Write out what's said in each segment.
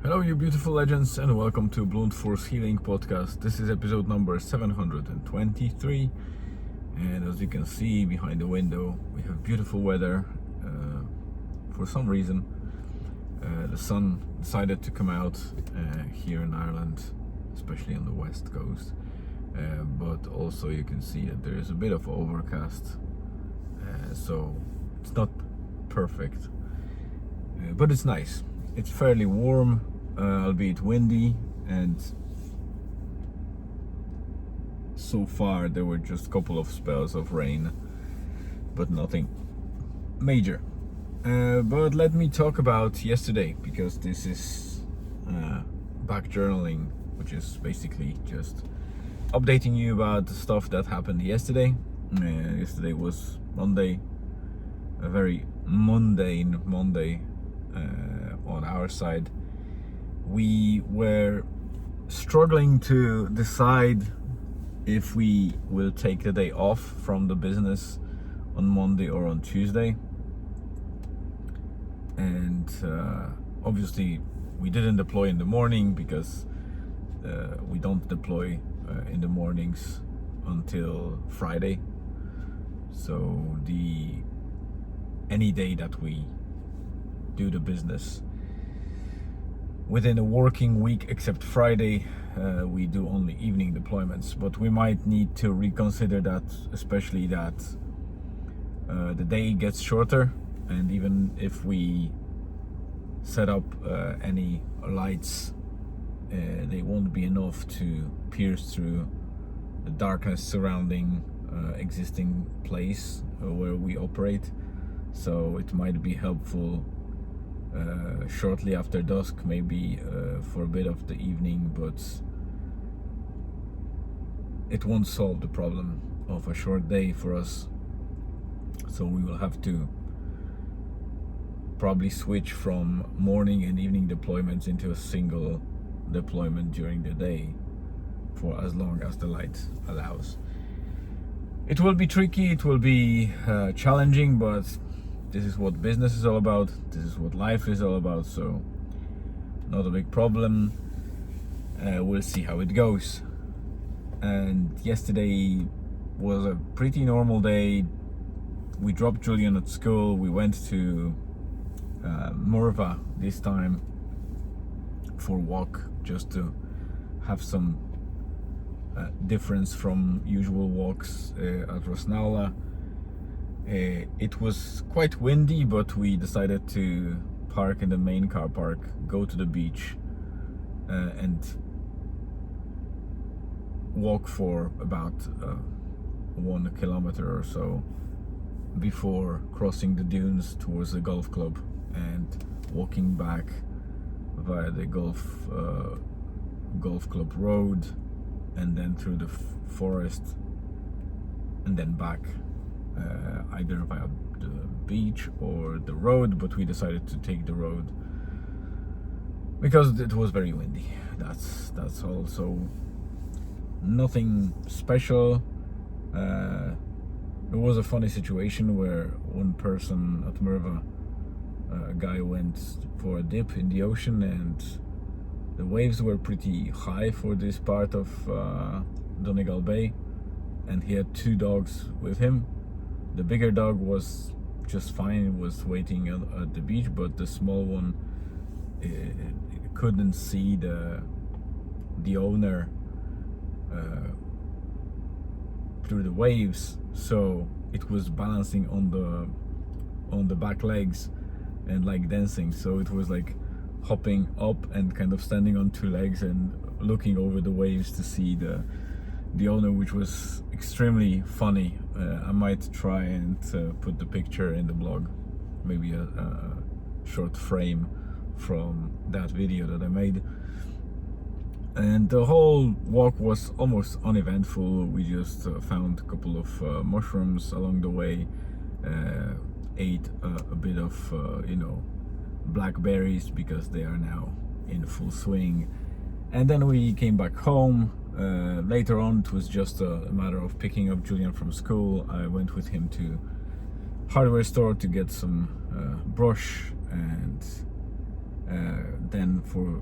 Hello, you beautiful legends, and welcome to Blunt Force Healing Podcast. This is episode number 723, and as you can see behind the window, we have beautiful weather. For some reason, the sun decided to come out here in Ireland, especially on the west coast. But also you can see that there is a bit of overcast, so it's not perfect, but it's nice. It's fairly warm, albeit windy, and so far there were just a couple of spells of rain, but nothing major. But let me talk about yesterday, because this is back journaling, which is basically just updating you about the stuff that happened yesterday. Yesterday was Monday, a very mundane Monday on our side. We were struggling to decide if we will take the day off from the business on Monday or on Tuesday. And obviously we didn't deploy in the morning, because we don't deploy in the mornings until Friday. So any day that we do the business within a working week except Friday, we do only evening deployments. But we might need to reconsider that, especially that the day gets shorter, and even if we set up any lights, they won't be enough to pierce through the darkness surrounding existing place where we operate. So it might be helpful shortly after dusk, maybe for a bit of the evening, but it won't solve the problem of a short day for us. So we will have to probably switch from morning and evening deployments into a single deployment during the day for as long as the light allows. It will be tricky, it will be challenging, but this is what business is all about, this is what life is all about, so not a big problem. We'll see how it goes. And yesterday was a pretty normal day. We dropped Julian at school, we went to Murva this time for a walk, just to have some difference from usual walks at Rosnala. It was quite windy, but we decided to park in the main car park, go to the beach, and walk for about 1 kilometer or so before crossing the dunes towards the golf club and walking back via the golf club road, and then through the forest, and then back either via the beach or the road. But we decided to take the road because it was very windy. That's all. So nothing special. There was a funny situation where one person at Murva, a guy went for a dip in the ocean, and the waves were pretty high for this part of Donegal Bay, and he had 2 dogs with him. The bigger dog was just fine, was waiting at the beach, but the small one couldn't see the owner through the waves, so it was balancing on the back legs and like dancing. So it was like hopping up and kind of standing on 2 legs and looking over the waves to see the owner, which was extremely funny. I might try and put the picture in the blog, maybe a short frame from that video that I made. And the whole walk was almost uneventful. We just found a couple of mushrooms along the way, ate a bit of blackberries, because they are now in full swing, and then we came back home. Later on, it was just a matter of picking up Julian from school. I went with him to hardware store to get some brush and then for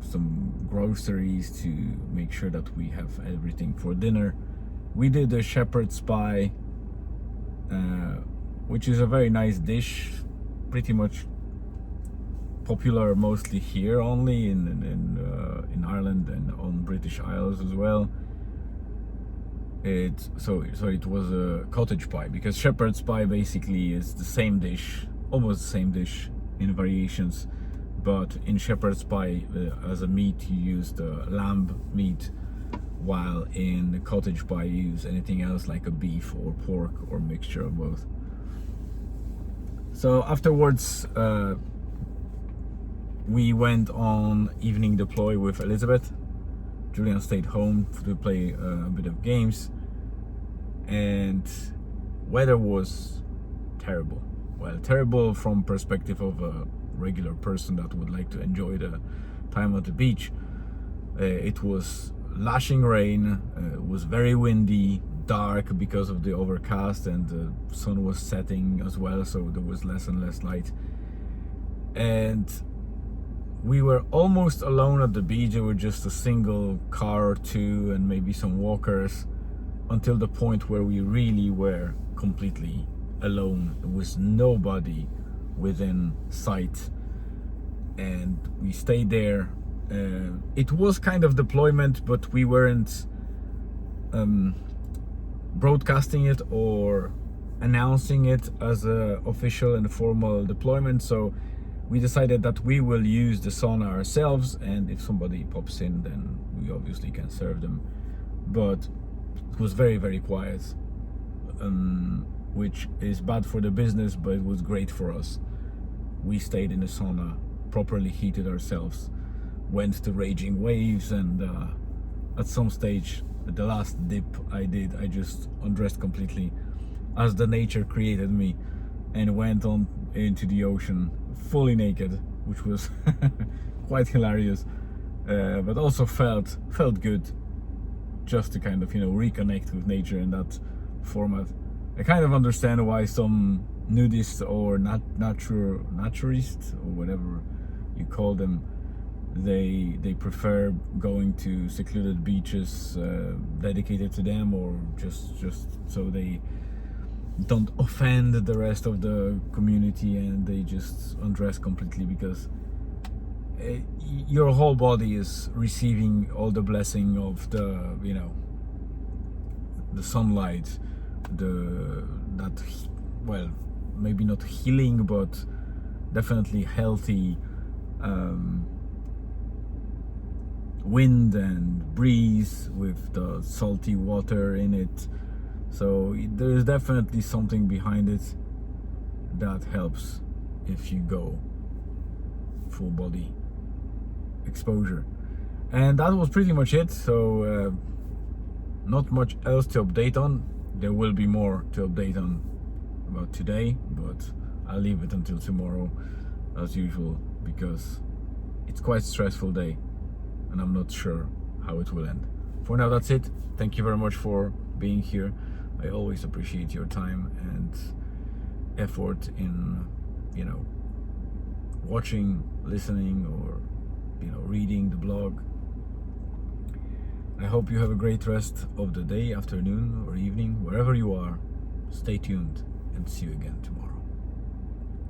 some groceries to make sure that we have everything for dinner. We did a shepherd's pie, which is a very nice dish, pretty much popular mostly here only in Ireland and on British Isles as well. It was a cottage pie, because shepherd's pie basically is the same dish, almost the same dish in variations, but in shepherd's pie as a meat you use the lamb meat, while in the cottage pie you use anything else like a beef or pork or mixture of both. So afterwards we went on evening deploy with Elizabeth. Julian stayed home to play a bit of games, and weather was terrible. Well, terrible from perspective of a regular person that would like to enjoy the time at the beach. It was lashing rain, it was very windy, dark because of the overcast, and the sun was setting as well, so there was less and less light. And we were almost alone at the beach. There were just a single car or two and maybe some walkers, until the point where we really were completely alone. There was nobody within sight, and we stayed there. It was kind of deployment, but we weren't broadcasting it or announcing it as a official and formal deployment, so we decided that we will use the sauna ourselves, and if somebody pops in, then we obviously can serve them. But it was very, very quiet, which is bad for the business, but it was great for us. We stayed in the sauna, properly heated ourselves, went to raging waves, and at some stage, at the last dip I did, I just undressed completely as the nature created me, and went on into the ocean fully naked, which was quite hilarious, but also felt good, just to kind of, reconnect with nature in that format. I kind of understand why some nudists or naturists or whatever you call them, they prefer going to secluded beaches dedicated to them, or just so they don't offend the rest of the community, and they just undress completely, because your whole body is receiving all the blessing of the the sunlight, well, maybe not healing, but definitely healthy wind and breeze with the salty water in it. So there's definitely something behind it that helps if you go full body exposure. And that was pretty much it. So not much else to update on. There will be more to update on about today, but I'll leave it until tomorrow as usual, because it's quite a stressful day and I'm not sure how it will end. For now, that's it. Thank you very much for being here. I always appreciate your time and effort in watching, listening, or reading the blog. I hope you have a great rest of the day, afternoon or evening, wherever you are. Stay tuned, and see you again tomorrow.